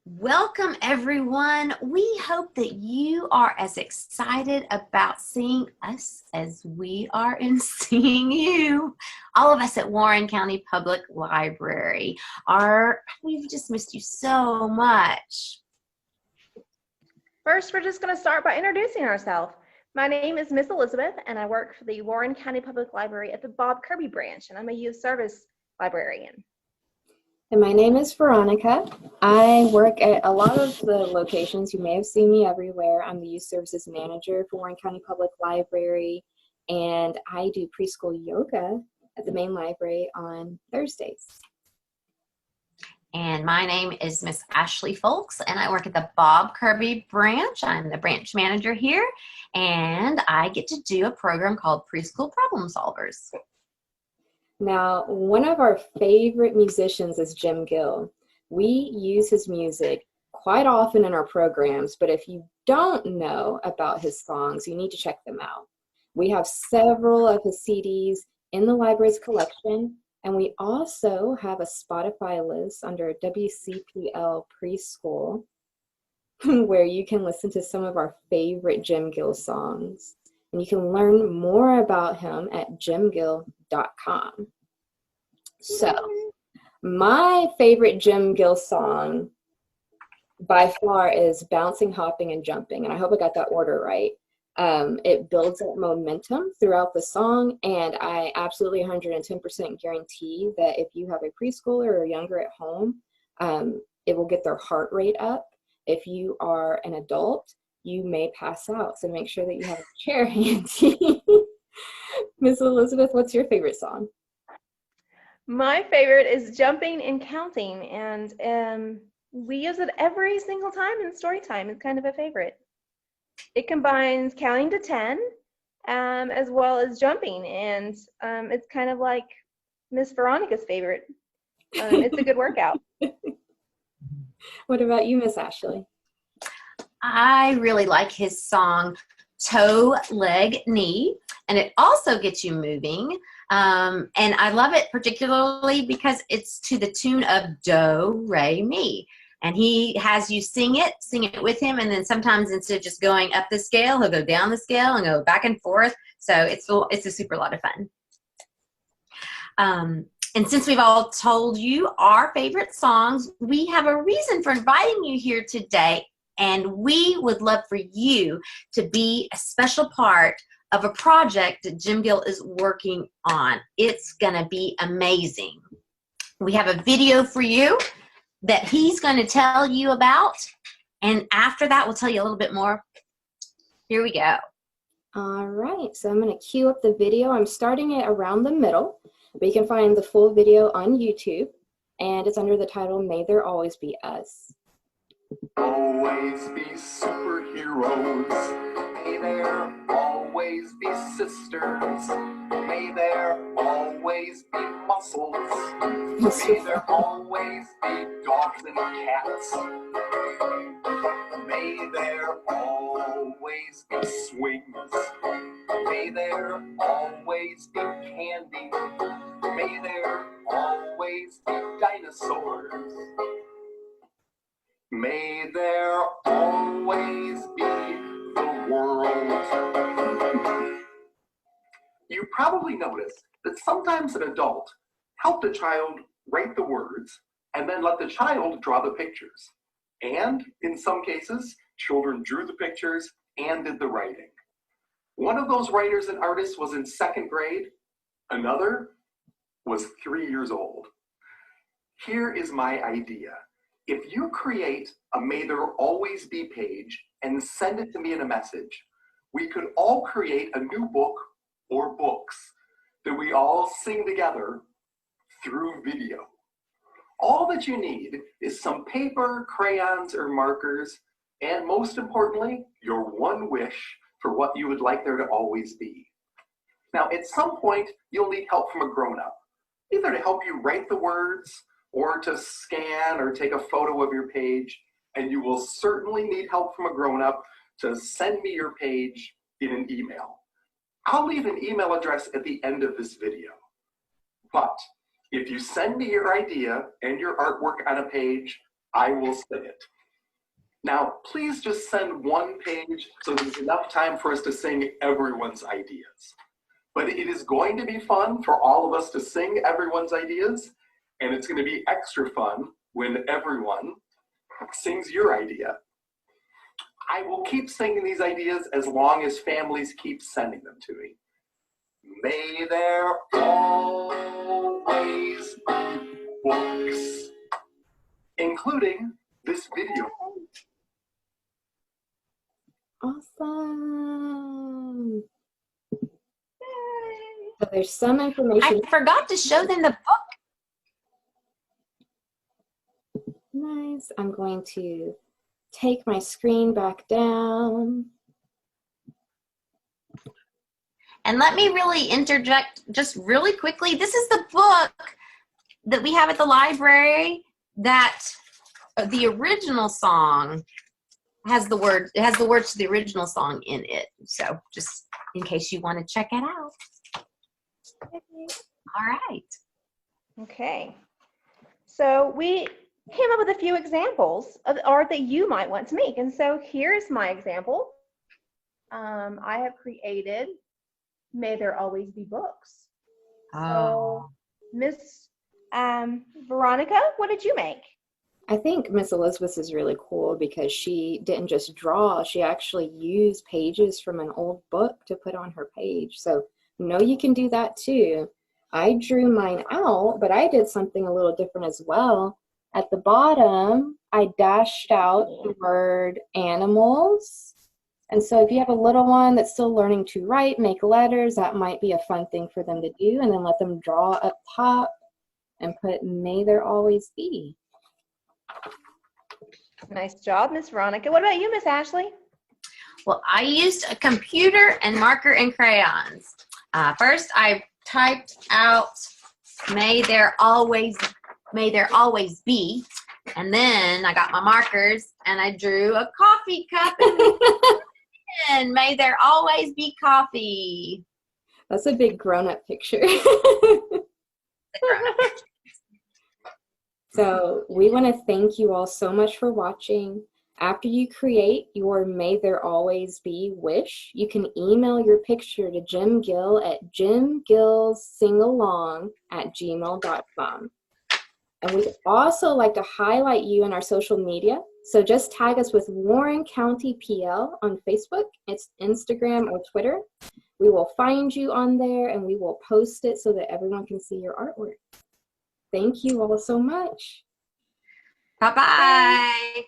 Welcome, everyone. We hope that you are as excited about seeing us as we are in seeing you. All of us at Warren County Public Library we've just missed you so much. First, we're just going to start by introducing ourselves. My name is Miss Elizabeth, and I work for the Warren County Public Library at the Bob Kirby branch, and I'm a youth service librarian. And my name is Veronica. I work at a lot of the locations. You may have seen me everywhere. I'm the youth services manager for Warren County Public Library, and I do preschool yoga at the main library on Thursdays. And my name is Miss Ashley Folks, and I work at the Bob Kirby branch. I'm the branch manager here, and I get to do a program called Preschool Problem Solvers. Now, one of our favorite musicians is Jim Gill. We use his music quite often in our programs, but if you don't know about his songs, you need to check them out. We have several of his CDs in the library's collection, and we also have a Spotify list under WCPL Preschool where you can listen to some of our favorite Jim Gill songs. And you can learn more about him at jimgill.com. So, my favorite Jim Gill song by far is Bouncing, Hopping, and Jumping. And I hope I got that order right. It builds up momentum throughout the song, and I absolutely 110% guarantee that if you have a preschooler or younger at home, it will get their heart rate up. If you are an adult, you may pass out, so make sure that you have a chair handy. Miss Elizabeth, what's your favorite song? My favorite is Jumping and Counting, and we use it every single time in story time. It's kind of a favorite. It combines counting to 10 as well as jumping, and it's kind of like Miss Veronica's favorite. It's a good workout. What about you, Miss Ashley? I really like his song Toe, Leg, Knee, and it also gets you moving. And I love it particularly because it's to the tune of Do, Re, Mi. And he has you sing it with him, and then sometimes instead of just going up the scale, he'll go down the scale and go back and forth. So it's a super lot of fun. And since we've all told you our favorite songs, we have a reason for inviting you here today, and we would love for you to be a special part of a project that Jim Gill is working on. It's gonna be amazing. We have a video for you that he's going to tell you about, and after that we'll tell you a little bit more. Here we go. All right, so I'm going to cue up the video. I'm starting it around the middle, but you can find the full video on YouTube, and it's under the title May There Always Be Us. Always be superheroes. May there always be sisters. May there always be muscles. May there always be dogs and cats. May there always be swings. May there always be candy. May there always be dinosaurs. May there always be the world. You probably noticed that sometimes an adult helped a child write the words and then let the child draw the pictures. And in some cases, children drew the pictures and did the writing. One of those writers and artists was in 2nd grade. Another was 3 years old. Here is my idea. If you create a May There Always Be page and send it to me in a message, we could all create a new book or books that we all sing together through video. All that you need is some paper, crayons, or markers, and most importantly, your one wish for what you would like there to always be. Now, at some point, you'll need help from a grown-up, either to help you write the words or to scan or take a photo of your page, and you will certainly need help from a grown-up to send me your page in an email. I'll leave an email address at the end of this video. But if you send me your idea and your artwork on a page, I will see it. Now, please just send one page so there's enough time for us to sing everyone's ideas. But it is going to be fun for all of us to sing everyone's ideas, and it's going to be extra fun when everyone sings your idea. I will keep singing these ideas as long as families keep sending them to me. May there always be books, including this video. Awesome. So there's some information. I forgot to show them the book. Nice. I'm going to take my screen back down. And let me really interject just really quickly. This is the book that we have at the library that the original song has the words to the original song in it. So just in case you want to check it out. All right. Okay. So we came up with a few examples of art that you might want to make. And so here's my example. I have created May There Always Be Books. So Miss Veronica, what did you make? I think Miss Elizabeth is really cool because she didn't just draw, she actually used pages from an old book to put on her page. So you can do that too. I drew mine out, but I did something a little different as well. At the bottom, I dashed out the word animals. And so if you have a little one that's still learning to write, make letters, that might be a fun thing for them to do. And then let them draw up top and put May There Always Be. Nice job, Miss Veronica. What about you, Miss Ashley? Well, I used a computer and marker and crayons. First, I typed out May there always be, and then I got my markers and I drew a coffee cup and May there always be coffee. That's a big grown-up picture. So we want to thank you all so much for watching. After you create your May There Always Be wish, you can email your picture to Jim Gill at jimgillsingalong@gmail.com. And we'd also like to highlight you in our social media. So just tag us with Warren County PL on Facebook, it's Instagram or Twitter. We will find you on there and we will post it so that everyone can see your artwork. Thank you all so much. Bye-bye. Bye.